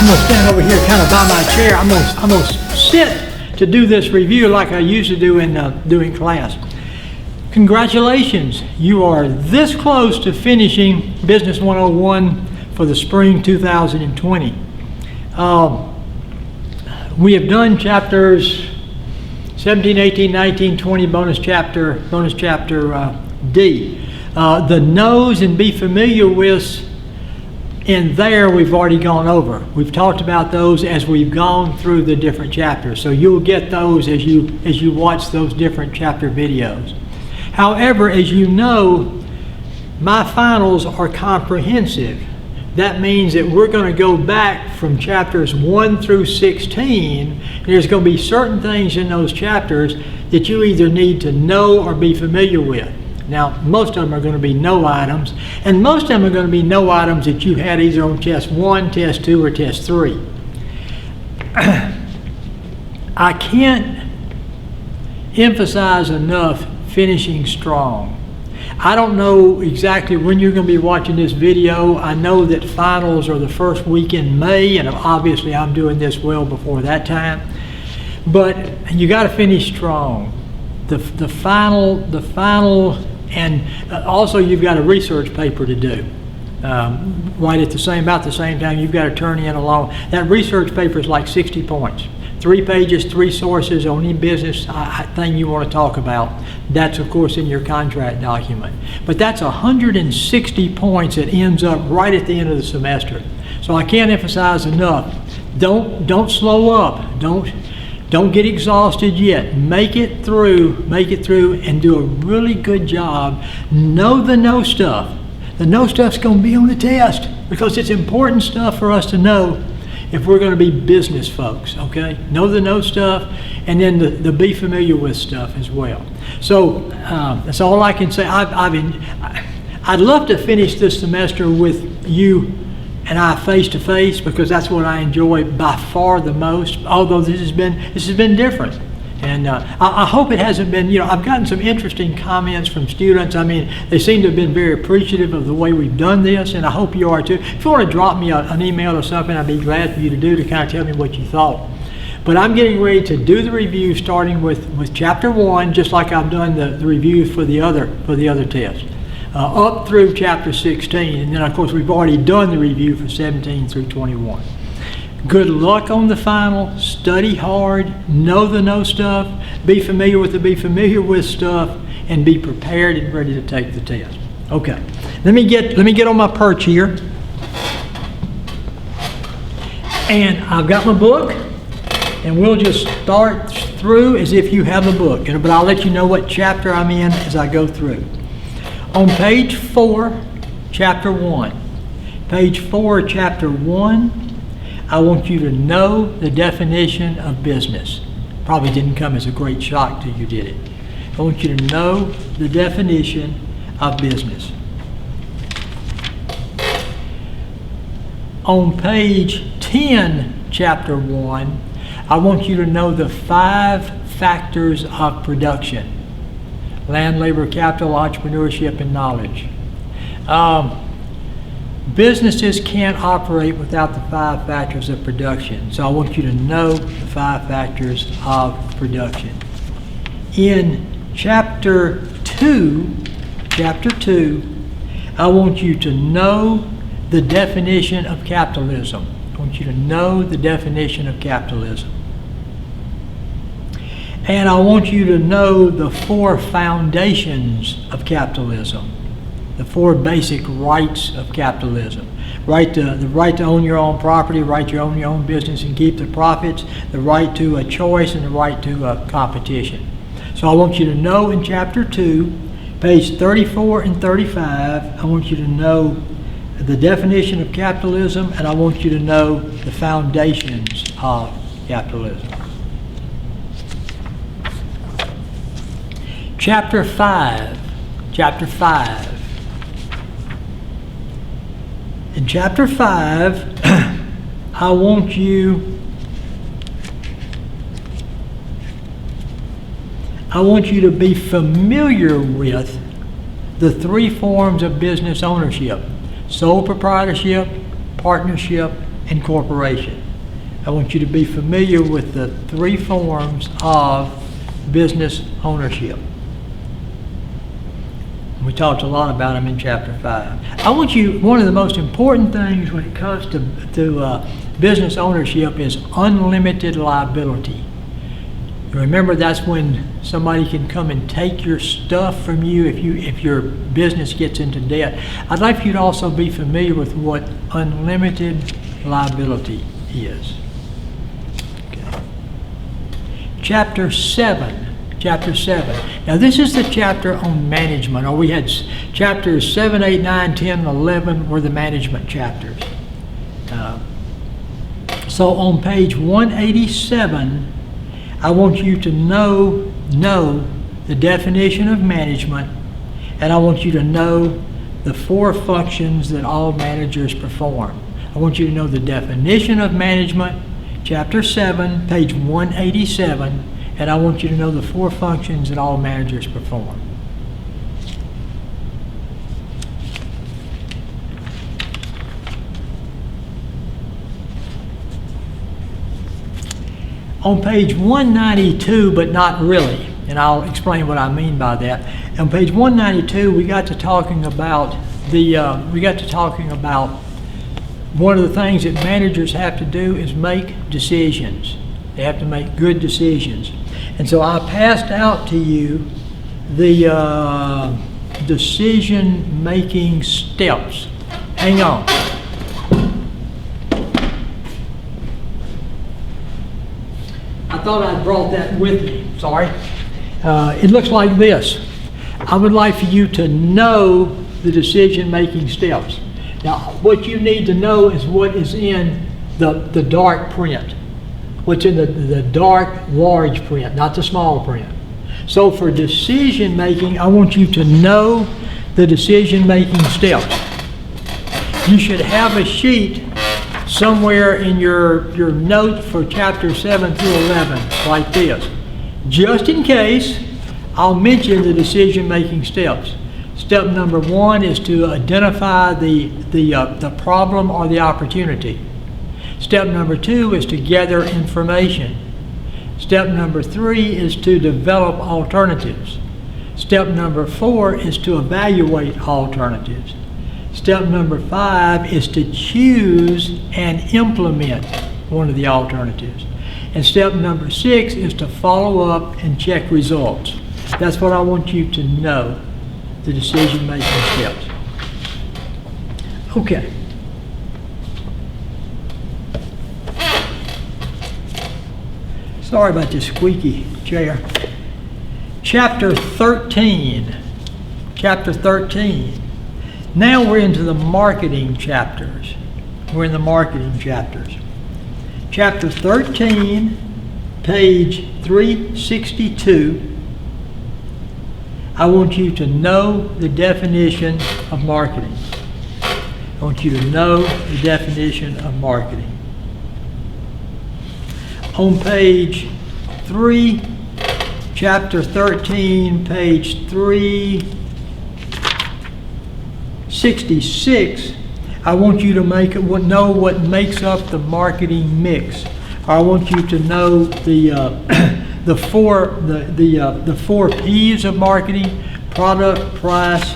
gonna stand over here kind of by my chair. I'm gonna sit to do this review like I used to do in doing class. Congratulations, you are this close to finishing Business 101 for the spring 2020. We have done chapters 17, 18, 19, 20, bonus chapter D. The knows and be familiar with in there we've already gone over. We've talked about those as we've gone through the different chapters. So you'll get those as you watch those different chapter videos. However, as you know, my finals are comprehensive. That means that we're going to go back from chapters 1 through 16. There's going to be certain things in those chapters that you either need to know or be familiar with. Now, most of them are going to be no items, and most of them are going to be no items that you had either on test 1, test 2, or test 3. I can't emphasize enough finishing strong. I don't know exactly when you're going to be watching this video. I know that finals are the first week in May, and obviously I'm doing this well before that time. But you got to finish strong. The final, and also you've got a research paper to do. Right at about the same time, you've got to turn in along. That research paper is like 60 points. 3 pages, 3 sources on any business thing you want to talk about. That's, of course, in your contract document. But that's 160 points that ends up right at the end of the semester. So I can't emphasize enough. Don't slow up. Don't get exhausted yet. Make it through, and do a really good job. Know the no stuff. The no stuff's going to be on the test because it's important stuff for us to know if we're going to be business folks, okay? Know the no stuff, and then the be familiar with stuff as well. So that's all I can say. I'd love to finish this semester with you and I face to face because that's what I enjoy by far the most. Although this has been different, and I hope it hasn't been. I've gotten some interesting comments from students. I mean, they seem to have been very appreciative of the way we've done this, and I hope you are too. If you want to drop me an email or something, I'd be glad for you to kind of tell me what you thought. But I'm getting ready to do the review starting with chapter 1, just like I've done the review for the other test, up through chapter 16, and then of course we've already done the review for 17 through 21. Good luck on the final. Study hard. Know the no stuff. Be familiar with the be familiar with stuff, and be prepared and ready to take the test. Okay. Let me get on my perch here, and I've got my book, and we'll just start through as if you have a book. But I'll let you know what chapter I'm in as I go through. On page 4, chapter 1. Page 4, chapter 1. I want you to know the definition of business. Probably didn't come as a great shock to you, did it? I want you to know the definition of business. On page 10, chapter 1, I want you to know the 5 factors of production: land, labor, capital, entrepreneurship, and knowledge. Businesses can't operate without the 5 factors of production. So I want you to know the 5 factors of production. In chapter 2, I want you to know the definition of capitalism. I want you to know the definition of capitalism. And I want you to know the 4 foundations of capitalism. The 4 basic rights of capitalism. The right to own your own property, right to own your own business and keep the profits, the right to a choice, and the right to competition. So I want you to know in chapter 2, page 34 and 35, I want you to know the definition of capitalism, and I want you to know the foundations of capitalism. Chapter 5. In chapter 5, I want you to be familiar with the 3 forms of business ownership: sole proprietorship, partnership, and corporation. I want you to be familiar with the three forms of business ownership. We talked a lot about them in chapter 5. I want you, one of the most important things when it comes to business ownership is unlimited liability. Remember, that's when somebody can come and take your stuff from you if your business gets into debt. I'd like for you to also be familiar with what unlimited liability is. Okay. Chapter 7. Now this is the chapter on management. Or we had chapters 7, 8, 9, 10, and 11 were the management chapters. So on page 187, I want you to know the definition of management, and I want you to know the 4 functions that all managers perform. I want you to know the definition of management, chapter 7, page 187, and I want you to know the 4 functions that all managers perform. On page 192, but not really, and I'll explain what I mean by that. On page 192, we got to talking about one of the things that managers have to do is make decisions. They have to make good decisions. And so I passed out to you the decision-making steps. Hang on. I thought I'd brought that with me. Sorry. It looks like this. I would like for you to know the decision-making steps. Now, what you need to know is what is in the dark print. What's in the dark, large print, not the small print. So for decision-making, I want you to know the decision-making steps. You should have a sheet somewhere in your note for chapter 7 through 11, like this. Just in case, I'll mention the decision-making steps. Step number 1 is to identify the problem or the opportunity. Step number 2 is to gather information. Step number 3 is to develop alternatives. Step number 4 is to evaluate alternatives. Step number 5 is to choose and implement one of the alternatives. And step number 6 is to follow up and check results. That's what I want you to know, the decision-making steps. Okay. Sorry about this squeaky chair. Chapter 13. Chapter 13. Now we're into the marketing chapters. We're in the marketing chapters. Chapter 13, page 362. I want you to know the definition of marketing. I want you to know the definition of marketing. On page 3, chapter 13, page 366, I want you to know what makes up the marketing mix. I want you to know the four P's of marketing: product, price,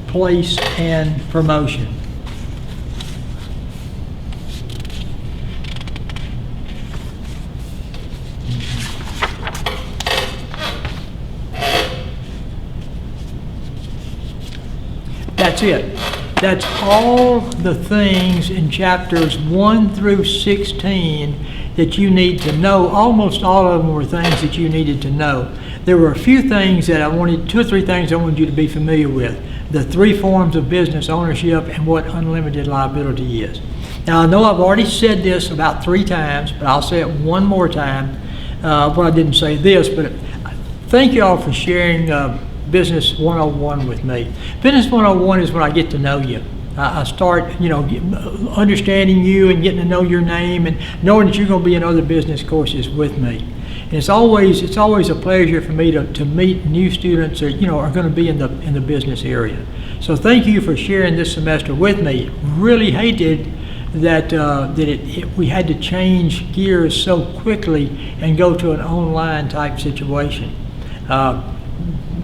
place, and promotion. That's it. That's all the things in chapters 1 through 16 that you need to know. Almost all of them were things that you needed to know. There were a few things that two or three things I wanted you to be familiar with. The 3 forms of business ownership and what unlimited liability is. Now, I know I've already said this about 3 times, but I'll say it one more time. Well, I didn't say this, but thank you all for sharing Business 101 with me. Business 101 is when I get to know you. I start, understanding you and getting to know your name and knowing that you're going to be in other business courses with me. And it's always a pleasure for me to meet new students that are going to be in the business area. So thank you for sharing this semester with me. Really hated we had to change gears so quickly and go to an online type situation.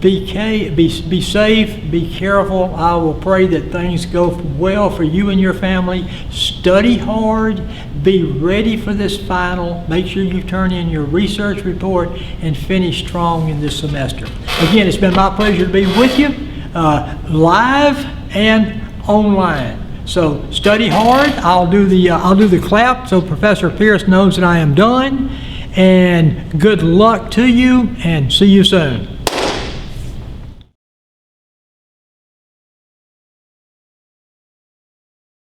Be safe, be careful. I will pray that things go well for you and your family. Study hard, be ready for this final. Make sure you turn in your research report and finish strong in this semester. Again, it's been my pleasure to be with you, live and online. So study hard. I'll do the clap so Professor Pierce knows that I am done. And good luck to you, and see you soon.